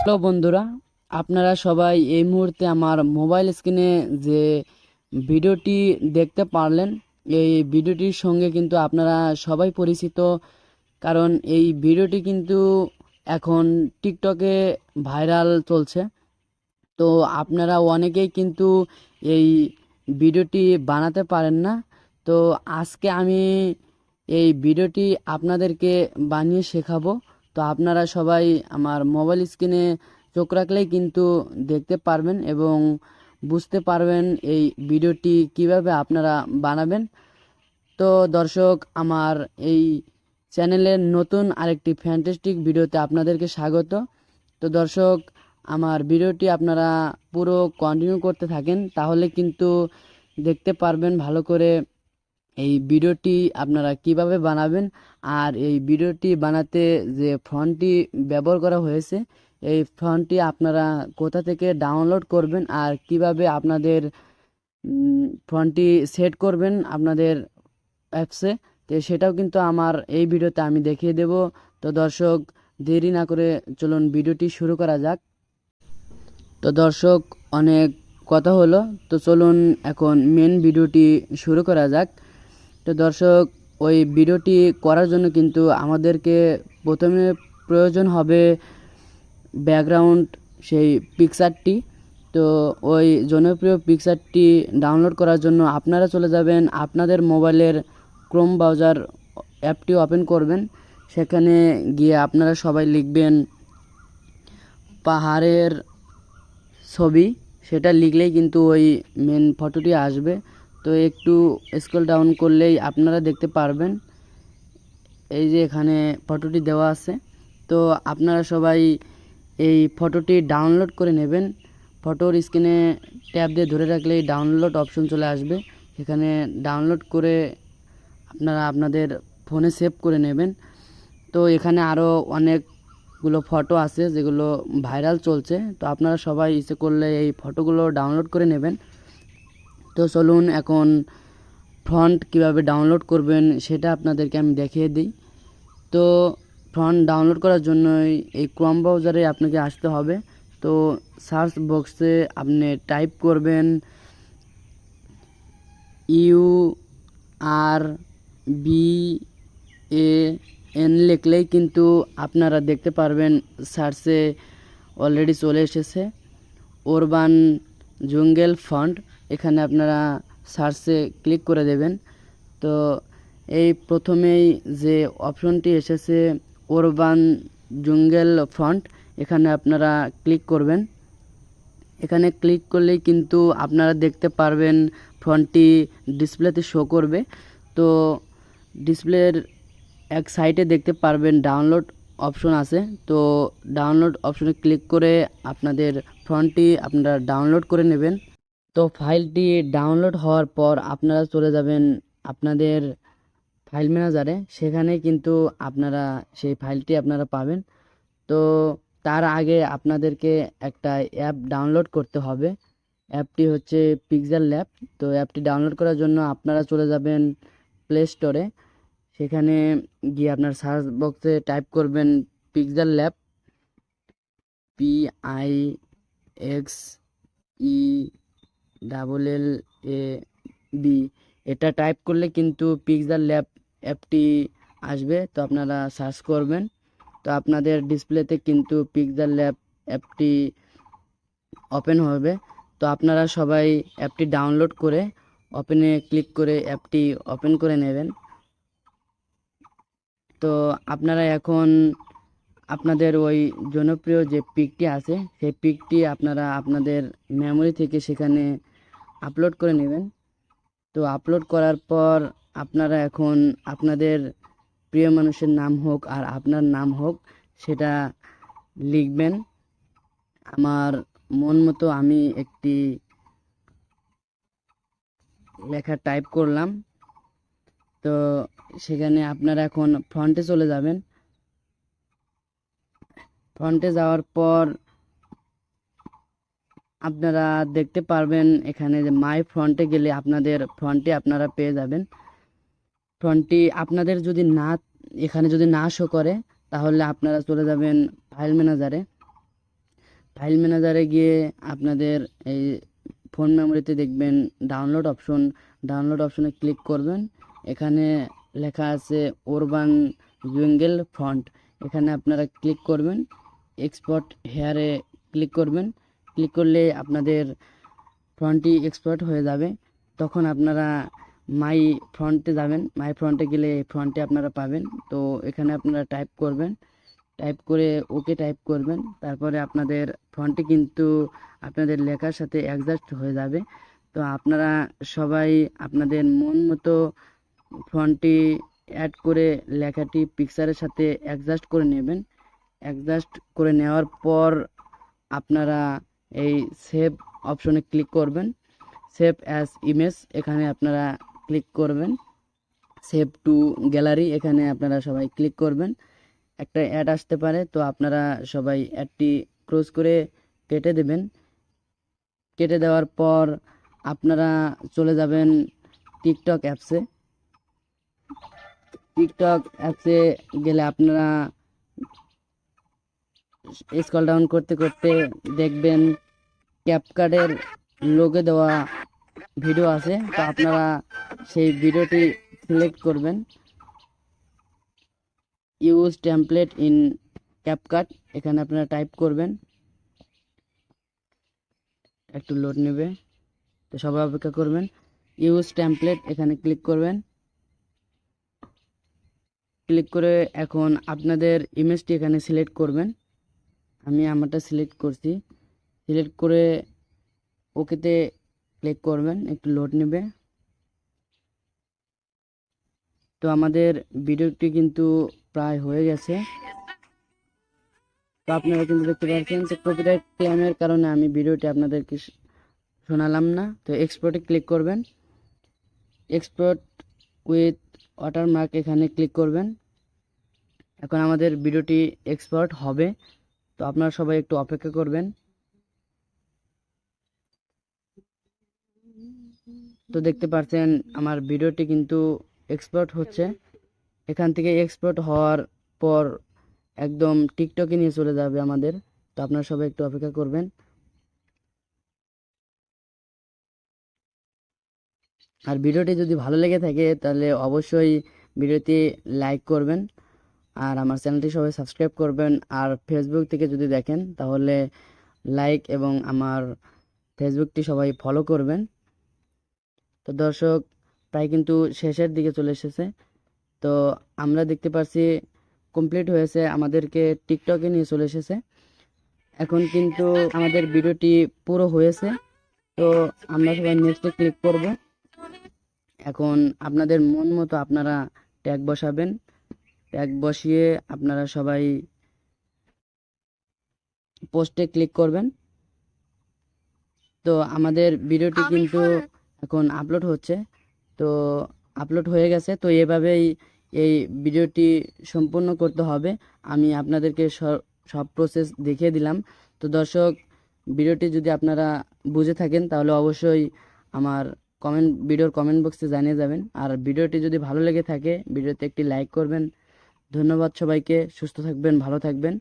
Hello বন্ধুরা, আপনারা সবাই এই মুহূর্তে আমার মোবাইল স্ক্রিনে যে ভিডিওটি দেখতে পারলেন, এই ভিডিওটির সঙ্গে কিন্তু আপনারা সবাই পরিচিত। কারণ এই ভিডিওটি কিন্তু এখন টিকটকে ভাইরাল চলছে। তো আপনারা অনেকেই কিন্তু এই ভিডিওটি বানাতে পারেন না। তো আজকে আমি এই ভিডিওটি আপনাদেরকে বানিয়ে শেখাবো। তো আপনারা সবাই আমার মোবাইল স্ক্রিনে চোখ রাখলেই কিন্তু দেখতে পারবেন এবং বুঝতে পারবেন এই ভিডিওটি কিভাবে আপনারা বানাবেন। তো দর্শক, আমার এই চ্যানেলের নতুন আরেকটি ফ্যান্টাস্টিক ভিডিওতে আপনাদেরকে স্বাগত। তো দর্শক, আমার ভিডিওটি আপনারা পুরো কন্টিনিউ করতে থাকেন, তাহলে কিন্তু দেখতে পারবেন ভালো করে এই ভিডিওটি আপনারা কিভাবে বানাবেন। আর এই ভিডিওটি বানাতে যে ফন্টটি ব্যবহার করা হয়েছে, এই ফন্টটি আপনারা কোথা থেকে ডাউনলোড করবেন আর কিভাবে আপনাদের ফন্টটি সেট করবেন আপনাদের অ্যাপসে, তো সেটাও কিন্তু আমার এই ভিডিওতে আমি দেখিয়ে দেব। তো দর্শক, দেরি না করে চলুন ভিডিওটি শুরু করা যাক। তো দর্শক, অনেক কথা হলো, তো চলুন এখন মেন ভিডিওটি শুরু করা যাক। তো দর্শক, ওই ভিডিওটি করার জন্য কিন্তু আমাদেরকে প্রথমে প্রয়োজন হবে ব্যাকগ্রাউন্ড, সেই পিকচারটি। তো ওই জনপ্রিয় পিকচারটি ডাউনলোড করার জন্য আপনারা চলে যাবেন আপনাদের মোবাইলের ক্রোম ব্রাউজার অ্যাপটি ওপেন করবেন। সেখানে গিয়ে আপনারা সবাই লিখবেন পাহাড়ের ছবি, সেটা লিখলেই কিন্তু ওই মেন ফটোটি আসবে। তো একটু স্ক্রল ডাউন করলেই আপনারা দেখতে পারবেন এই যে এখানে ফটোটি দেওয়া আছে। তো আপনারা সবাই এই ফটোটি ডাউনলোড করে নেবেন। ফটোর স্ক্রিনে ট্যাব দিয়ে ধরে রাখলেই ডাউনলোড অপশন চলে আসবে। এখানে ডাউনলোড করে আপনারা আপনাদের ফোনে সেভ করে নেবেন। তো এখানে আরও অনেকগুলো ফটো আছে যেগুলো ভাইরাল চলছে, তো আপনারা সবাই ইচ্ছে করলে এই ফটোগুলো ডাউনলোড করে নেবেন। তো চলুন এখন ফন্ট কিভাবে ডাউনলোড করবেন সেটা আপনাদেরকে আমি দেখিয়ে দিই। তো ফন্ট ডাউনলোড করার জন্য এই ক্রোম ব্রাউজারে আপনাকে আসতে হবে। তো সার্চ বক্সে আপনি টাইপ করবেন URBAN, লিখলেই কিন্তু আপনারা দেখতে পারবেন সার্চে অলরেডি চলে এসেছে উরবান জঙ্গল ফন্ট। এখানে আপনারা সার্চে ক্লিক করে দেবেন। তো এই প্রথমেই যে অপশনটি এসেছে উরবান জঙ্গল ফন্ট, এখানে আপনারা ক্লিক করবেন। এখানে ক্লিক করলেই কিন্তু আপনারা দেখতে পারবেন ফন্টটি ডিসপ্লেতে শো করবে। তো ডিসপ্লের এক সাইডে দেখতে পারবেন ডাউনলোড অপশন আছে। তো ডাউনলোড অপশনে ক্লিক করে আপনাদের ফন্টটি আপনারা ডাউনলোড করে নেবেন। তো ফাইলটি ডাউনলোড হওয়ার পর আপনারা চলে যাবেন আপনাদের ফাইল ম্যানেজারে, সেখানে কিন্তু আপনারা সেই ফাইলটি আপনারা পাবেন। তো তার আগে আপনাদেরকে একটা অ্যাপ ডাউনলোড করতে হবে। অ্যাপটি হচ্ছে পিক্সেল ল্যাব। তো অ্যাপটি ডাউনলোড করার জন্য আপনারা চলে যাবেন প্লে স্টোরে। সেখানে গিয়ে আপনার সার্চ বক্সে টাইপ করবেন পিক্সেল ল্যাব, PIXELLAB। এটা টাইপ করলে কিন্তু পিক্সেল ল্যাব অ্যাপটি আসবে। তো আপনারা সার্চ করবেন। তো আপনাদের ডিসপ্লেতে কিন্তু পিক্সেল ল্যাব অ্যাপটি ওপেন হবে। তো আপনারা সবাই অ্যাপটি ডাউনলোড করে ওপেনে ক্লিক করে অ্যাপটি ওপেন করে নেবেন। তো আপনারা এখন আপনাদের ওই জনপ্রিয় যে পিকটি আছে সেই পিকটি আপনারা আপনাদের মেমোরি থেকে সেখানে আপলোড করে নেবেন। তো আপলোড করার পর আপনারা এখন আপনাদের প্রিয় মানুষের নাম হোক আর আপনার নাম হোক, সেটা লিখবেন। আমার মন মতো আমি একটি লেখা টাইপ করলাম। তো সেখানে আপনারা এখন ফ্রন্টে চলে যাবেন। ফ্রন্টে যাওয়ার পর আপনারা দেখতে পারবেন এখানে যে মাই ফ্রন্টে গেলে আপনাদের ফ্রন্টে আপনারা পেয়ে যাবেন। ফ্রন্টটি আপনাদের যদি না এখানে যদি না শো করে, তাহলে আপনারা চলে যাবেন ফাইল ম্যানেজারে। ফাইল ম্যানেজারে গিয়ে আপনাদের এই ফোন মেমোরিতে দেখবেন ডাউনলোড অপশনে ক্লিক করবেন। এখানে লেখা আছে ওরবান জুঙ্গেল ফন্ট, এখানে আপনারা ক্লিক করবেন। এক্সপোর্ট হেয়ারে ক্লিক করবেন। ক্লিক করলে আপনাদের ফন্টটি এক্সপোর্ট হয়ে যাবে। তখন আপনারা মাই ফ্রন্টে যাবেন। মাই ফ্রন্টে গেলে এই ফ্রন্টে আপনারা পাবেন। তো এখানে আপনারা টাইপ করবেন, টাইপ করে ওকে টাইপ করবেন। তারপরে আপনাদের ফন্টটি কিন্তু আপনাদের লেখার সাথে অ্যাডজাস্ট হয়ে যাবে। তো আপনারা সবাই আপনাদের মন মতো ফন্টটি অ্যাড করে লেখাটি পিকচারের সাথে অ্যাডজাস্ট করে নেবেন। অ্যাডজাস্ট করে নেওয়ার পর আপনারা এই সেভ অপশনে ক্লিক করবেন। সেভ অ্যাজ ইমেজ এখানে আপনারা ক্লিক করবেন। সেভ টু গ্যালারি এখানে আপনারা সবাই ক্লিক করবেন। একটা অ্যাড আসতে পারে, তো আপনারা সবাই অ্যাডটি ক্লোজ করে কেটে দেবেন। কেটে দেওয়ার পর আপনারা চলে যাবেন টিকটক অ্যাপসে। টিকটক অ্যাপসে গেলে আপনারা স্ক্রল ডাউন করতে করতে দেখবেন ক্যাপকাটের লোগো দেওয়া ভিডিও আছে। তো আপনারা সেই ভিডিওটি সিলেক্ট করবেন। ইউজ টেমপ্লেট ইন ক্যাপকাট এখানে আপনারা টাইপ করবেন। একটু লোড নেবে, তো সবাই অপেক্ষা করবেন। ইউজ টেমপ্লেট এখানে ক্লিক করবেন। ক্লিক করে এখন আপনাদের ইমেজটি এখানে সিলেক্ট করবেন। আমি আমারটা সিলেক্ট করছি। সিলেক্ট করে ওকেতে ক্লিক করবেন, একটু লোড নেবে। তো আমাদের ভিডিওটি কিন্তু প্রায় হয়ে গেছে। তো আপনারা কিন্তু দেখতে পাচ্ছেন যে কপিরাইট ক্লেমের কারণে আমি ভিডিওটি আপনাদেরকে শোনালাম না। তো এক্সপোর্টে ক্লিক করবেন। এক্সপোর্ট উইথ ওয়াটারমার্ক এখানে ক্লিক করবেন। এখন আমাদের ভিডিওটি এক্সপোর্ট হবে, তো আপনারা সবাই একটু অপেক্ষা করবেন। তো দেখতে পাচ্ছেন আমার ভিডিওটি কিন্তু এক্সপোর্ট হচ্ছে। এখান থেকে এক্সপোর্ট হওয়ার পর একদম টিকটকে নিয়ে চলে যাবে আমাদের। তো আপনারা সবাই একটু অপেক্ষা করবেন। আর ভিডিওটি যদি ভালো লেগে থাকে তাহলে অবশ্যই ভিডিওটি লাইক করবেন, আর আমার চ্যানেলটি সবাই সাবস্ক্রাইব করবেন। আর ফেসবুক থেকে যদি দেখেন তাহলে লাইক এবং আমার ফেসবুকটি সবাই ফলো করবেন। তো দর্শক, প্রায় কিন্তু শেষের দিকে চলে এসেছে। তো আমরা দেখতে পাচ্ছি কমপ্লিট হয়েছে, আমাদেরকে টিকটকে নিয়ে চলে এসেছে। এখন কিন্তু আমাদের ভিডিওটি পুরো হয়েছে। তো আমরা সবাই নেক্সটে ক্লিক করব। এখন আপনাদের মন মতো আপনারা ট্যাগ বসাবেন। ট্যাগ বসিয়ে আপনারা সবাই পোস্টে ক্লিক করবেন। তো আমাদের ভিডিওটি কিন্তু এখন আপলোড হচ্ছে। তো আপলোড হয়ে গেছে। তো এভাবেই এই ভিডিওটি সম্পূর্ণ করতে হবে। আমি আপনাদেরকে সব প্রসেস দেখিয়ে দিলাম। তো দর্শক, ভিডিওটি যদি আপনারা বুঝে থাকেন তাহলে অবশ্যই আমার ভিডিওর কমেন্ট বক্সে জানিয়ে যাবেন। আর ভিডিওটি যদি ভালো লেগে থাকে ভিডিওতে একটি লাইক করবেন। ধন্যবাদ সবাইকে। সুস্থ থাকবেন, ভালো থাকবেন।